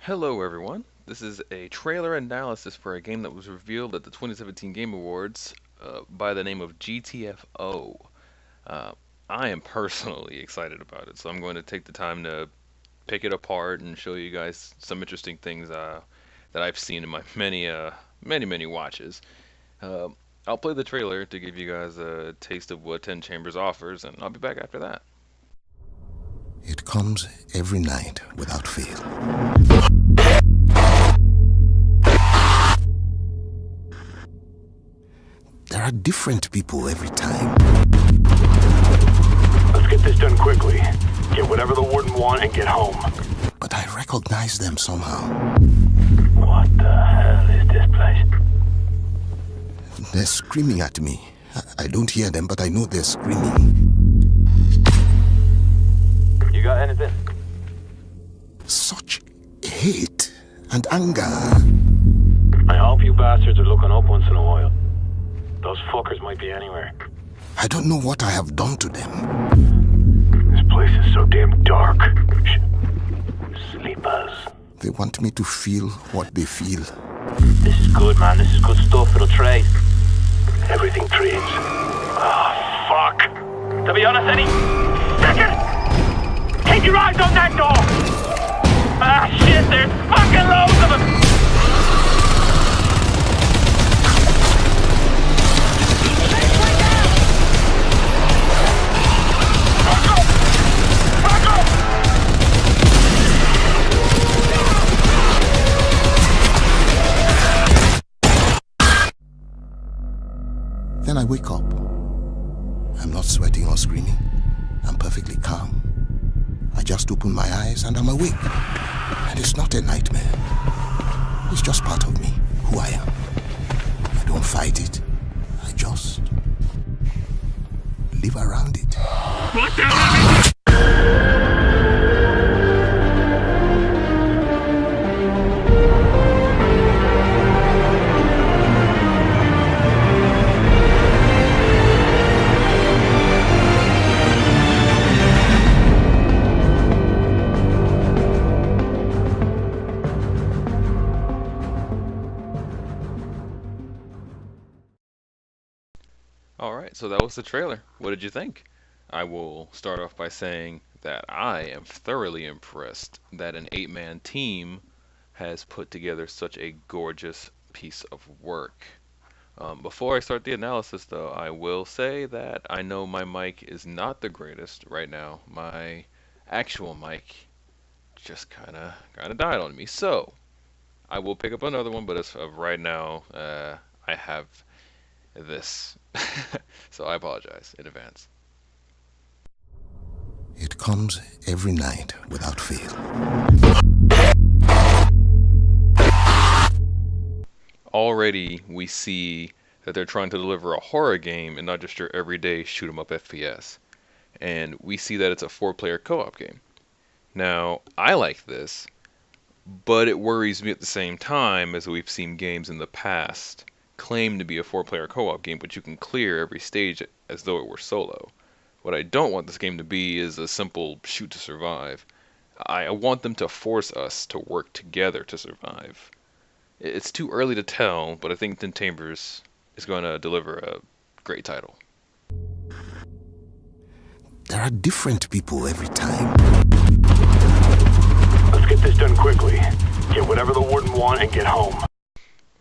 Hello, everyone. This is a trailer analysis for a game that was revealed at the 2017 Game Awards by the name of GTFO. Uh, I am personally excited about it, so I'm going to take the time to pick it apart and show you guys some interesting things that I've seen in my many watches. Uh, I'll play the trailer to give you guys a taste of what Ten Chambers offers, and I'll be back after that. It comes every night without fail. There are different people every time. Let's get this done quickly. Get whatever the warden want and get home. But I recognize them somehow. What the hell is this place? They're screaming at me. I don't hear them, but I know they're screaming. You got anything? Such hate and anger. I hope you bastards are looking up once in a while. Those fuckers might be anywhere. I don't know what I have done to them. This place is so damn dark. Sleepers. They want me to feel what they feel. This is good, man. This is good stuff. It'll trade. Everything trades. Ah, fuck. To be honest, Eddie, second! Keep your eyes on that door! Ah, shit, there's fucking loads of them! Then I wake up. I'm not sweating or screaming. I'm perfectly calm. I just open my eyes and I'm awake. And it's not a nightmare. It's just part of me, who I am. I don't fight it. I just live around it. What the hell? Alright, so that was the trailer. What did you think? I will start off by saying that I am thoroughly impressed that an 8-man team has put together such a gorgeous piece of work. Before I start the analysis, though, I will say that I know my mic is not the greatest right now. My actual mic just kind of died on me. So I will pick up another one, but as of right now, I have this. So I apologize in advance. It comes every night without fail. Already we see that they're trying to deliver a horror game and not just your everyday shoot 'em up FPS. And we see that it's a 4-player co-op game. Now, I like this, but it worries me at the same time as we've seen games in the past claim to be a 4-player co-op game, but you can clear every stage as though it were solo. What I don't want this game to be is a simple shoot to survive. I want them to force us to work together to survive. It's too early to tell, but I think Ten Chambers is going to deliver a great title. There are different people every time. Let's get this done quickly. Get whatever the warden want and get home.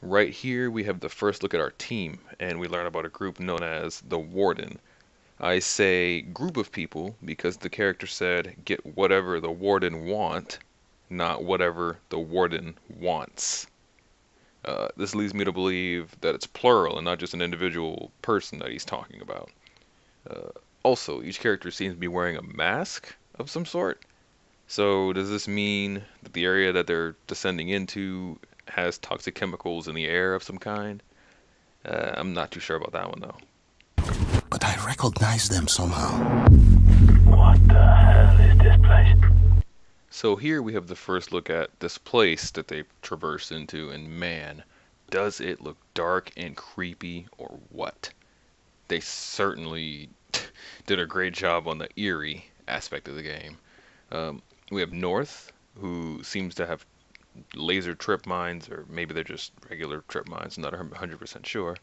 Right here we have the first look at our team, and we learn about a group known as the Warden. I say group of people because the character said get whatever the Warden want, not whatever the Warden wants. This leads me to believe that it's plural and not just an individual person that he's talking about. Also, each character seems to be wearing a mask of some sort. So does this mean that the area that they're descending into has toxic chemicals in the air of some kind? I'm not too sure about that one though. But I recognize them somehow. What the hell is this place? So here we have the first look at this place that they traverse into, and man, does it look dark and creepy or what? They certainly did a great job on the eerie aspect of the game. We have North, who seems to have laser trip mines, or maybe they're just regular trip mines, not 100% sure.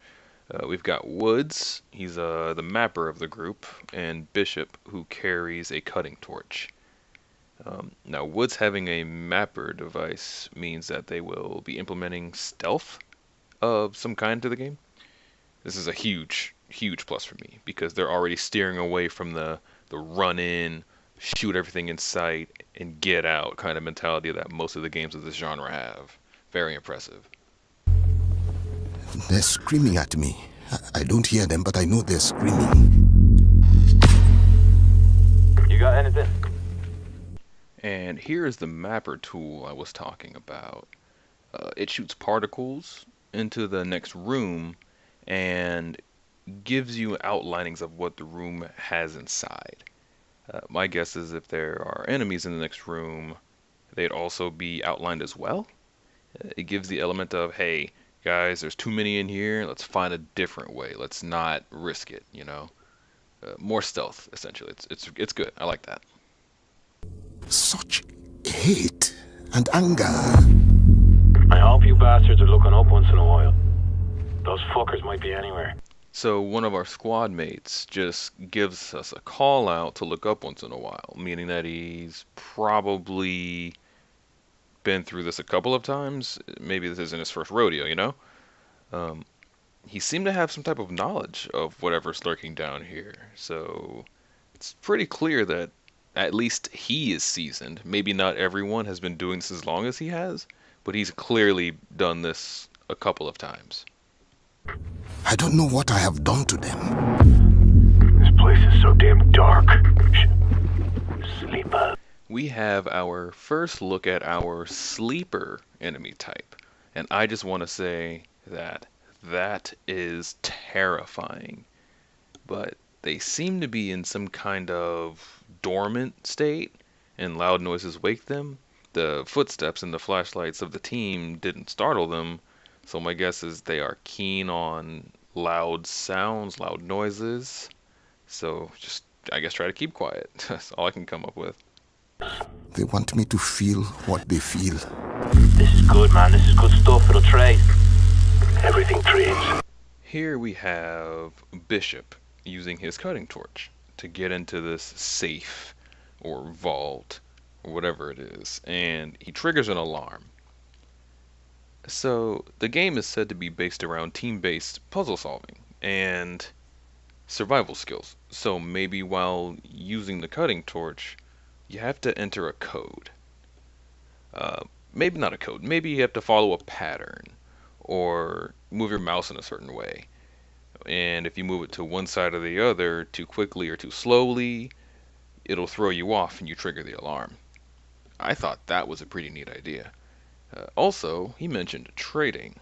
We've got Woods, he's the mapper of the group, and Bishop, who carries a cutting torch. Now, Woods having a mapper device means that they will be implementing stealth of some kind to the game. This is a huge, huge plus for me because they're already steering away from the run in, shoot everything in sight, and get out kind of mentality that most of the games of this genre have. Very impressive. They're screaming at me. I don't hear them, but I know they're screaming. You got anything? And here is the mapper tool I was talking about. It shoots particles into the next room and gives you outlinings of what the room has inside. My guess is if there are enemies in the next room, they'd also be outlined as well. It gives the element of, hey, guys, there's too many in here. Let's find a different way. Let's not risk it, you know. More stealth, essentially. It's good. I like that. Such hate and anger. I hope you bastards are looking up once in a while. Those fuckers might be anywhere. So one of our squad mates just gives us a call out to look up once in a while, meaning that he's probably been through this a couple of times. Maybe this isn't his first rodeo, you know? He seemed to have some type of knowledge of whatever's lurking down here. So it's pretty clear that at least he is seasoned. Maybe not everyone has been doing this as long as he has, but he's clearly done this a couple of times. I don't know what I have done to them. This place is so damn dark. Sleeper. We have our first look at our sleeper enemy type, and I just want to say that that is terrifying. But they seem to be in some kind of dormant state, and loud noises wake them. The footsteps and the flashlights of the team didn't startle them, so my guess is they are keen on loud sounds, loud noises. So just, I guess, try to keep quiet. That's all I can come up with. They want me to feel what they feel. This is good, man. This is good stuff. It'll trade. Everything trades. Here we have Bishop using his cutting torch to get into this safe or vault or whatever it is, and he triggers an alarm. So the game is said to be based around team-based puzzle solving and survival skills. So maybe while using the cutting torch, you have to enter a code. Maybe not a code. Maybe you have to follow a pattern or move your mouse in a certain way. And if you move it to one side or the other too quickly or too slowly, it'll throw you off and you trigger the alarm. I thought that was a pretty neat idea. Also, he mentioned trading.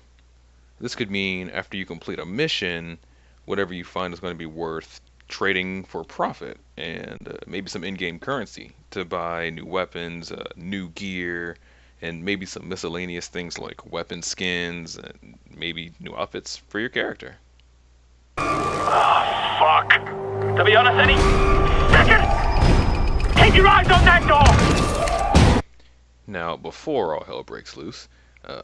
This could mean after you complete a mission, whatever you find is going to be worth trading for profit and maybe some in-game currency to buy new weapons, new gear, and maybe some miscellaneous things like weapon skins and maybe new outfits for your character. Fuck. To be honest, any second, keep your eyes on that door. Now, before all hell breaks loose,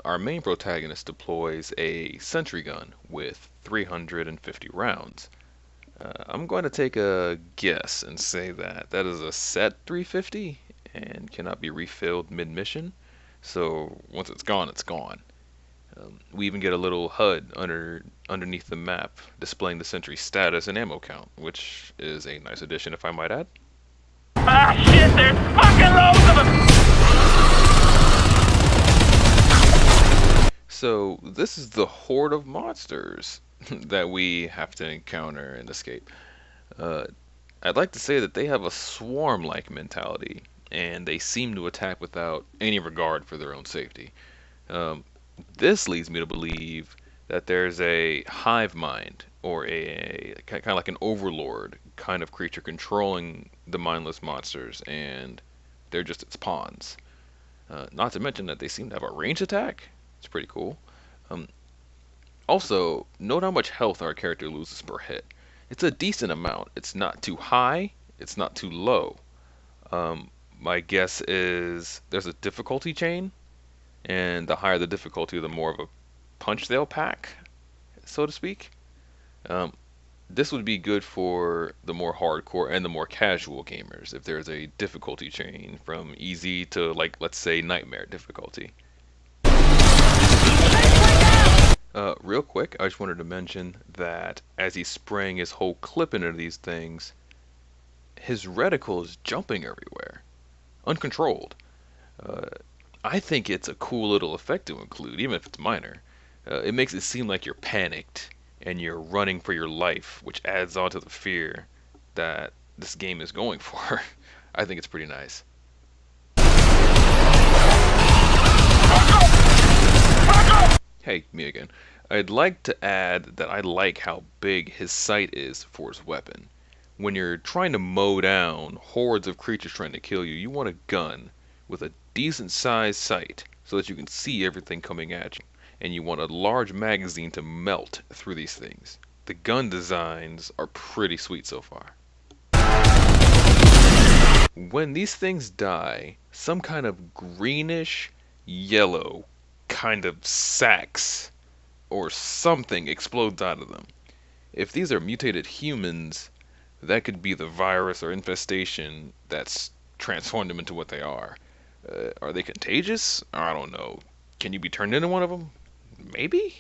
our main protagonist deploys a sentry gun with 350 rounds. I'm going to take a guess and say that that is a set 350 and cannot be refilled mid-mission. So once it's gone, it's gone. We even get a little HUD underneath the map displaying the sentry's status and ammo count, which is a nice addition if I might add. Ah, shit, there's fucking loads of them! So this is the horde of monsters that we have to encounter and escape. I'd like to say that they have a swarm-like mentality, and they seem to attack without any regard for their own safety. This leads me to believe that there's a hive mind, or a kind of like an overlord kind of creature controlling the mindless monsters, and they're just its pawns. Not to mention that they seem to have a range attack. It's pretty cool. Also, note how much health our character loses per hit. It's a decent amount. It's not too high, it's not too low. My guess is there's a difficulty chain, and the higher the difficulty, the more of a punch they'll pack, so to speak. Um, this would be good for the more hardcore and the more casual gamers if there's a difficulty chain from easy to, like, let's say nightmare difficulty. Real quick, I just wanted to mention that as he's spraying his whole clip into these things, his reticle is jumping everywhere, uncontrolled. Uh, I think it's a cool little effect to include, even if it's minor. It makes it seem like you're panicked and you're running for your life, which adds on to the fear that this game is going for. I think it's pretty nice. Hey, me again. I'd like to add that I like how big his sight is for his weapon. When you're trying to mow down hordes of creatures trying to kill you, you want a gun with a decent sized sight so that you can see everything coming at you. And you want a large magazine to melt through these things. The gun designs are pretty sweet so far. When these things die, some kind of greenish yellow kind of sacs or something explodes out of them. If these are mutated humans, that could be the virus or infestation that's transformed them into what they are. Are they contagious? I don't know. Can you be turned into one of them? Maybe?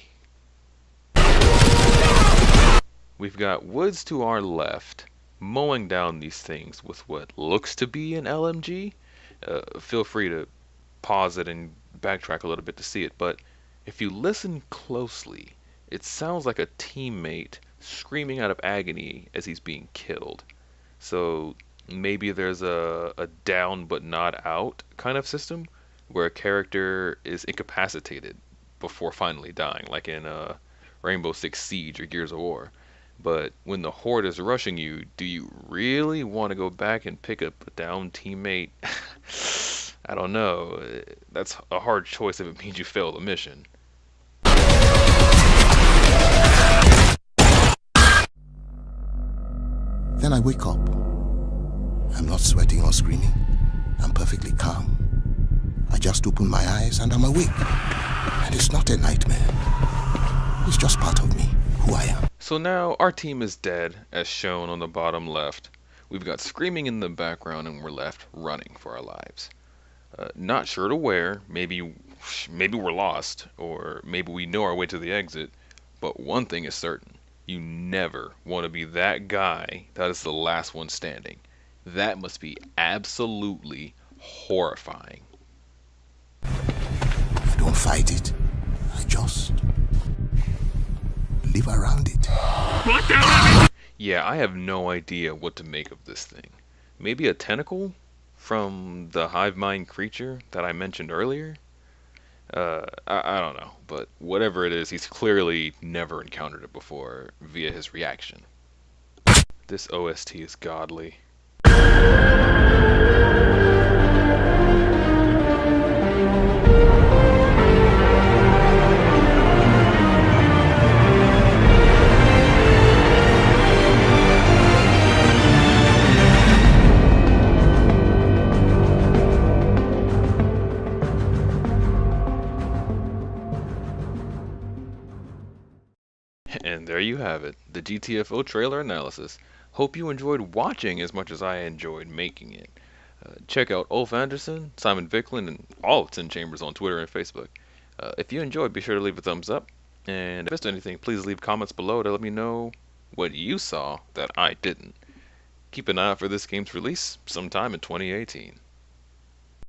We've got woods to our left, mowing down these things with what looks to be an LMG. Feel free to pause it and backtrack a little bit to see it, but if you listen closely, it sounds like a teammate screaming out of agony as he's being killed. So maybe there's a down but not out kind of system where a character is incapacitated before finally dying, like in Rainbow Six Siege or Gears of War. But when the horde is rushing you, do you really want to go back and pick up a down teammate? I don't know. That's a hard choice if it means you fail the mission. Then I wake up. I'm not sweating or screaming. I'm perfectly calm. I just open my eyes and I'm awake. And it's not a nightmare. It's just part of me, who I am. So now our team is dead, as shown on the bottom left. We've got screaming in the background and we're left running for our lives. Not sure to where, maybe we're lost, or maybe we know our way to the exit, but one thing is certain. You never want to be that guy that is the last one standing. That must be absolutely horrifying. I don't fight it. I just live around it. Yeah, I have no idea what to make of this thing. Maybe a tentacle from the hive mind creature that I mentioned earlier? I don't know, but whatever it is, he's clearly never encountered it before via his reaction. This OST is godly. And there you have it, the GTFO trailer analysis. Hope you enjoyed watching as much as I enjoyed making it. Check out Ulf Andersson, Simon Viklund, and all of Tin Chambers on Twitter and Facebook. If you enjoyed, be sure to leave a thumbs up. And if you missed anything, please leave comments below to let me know what you saw that I didn't. Keep an eye out for this game's release sometime in 2018.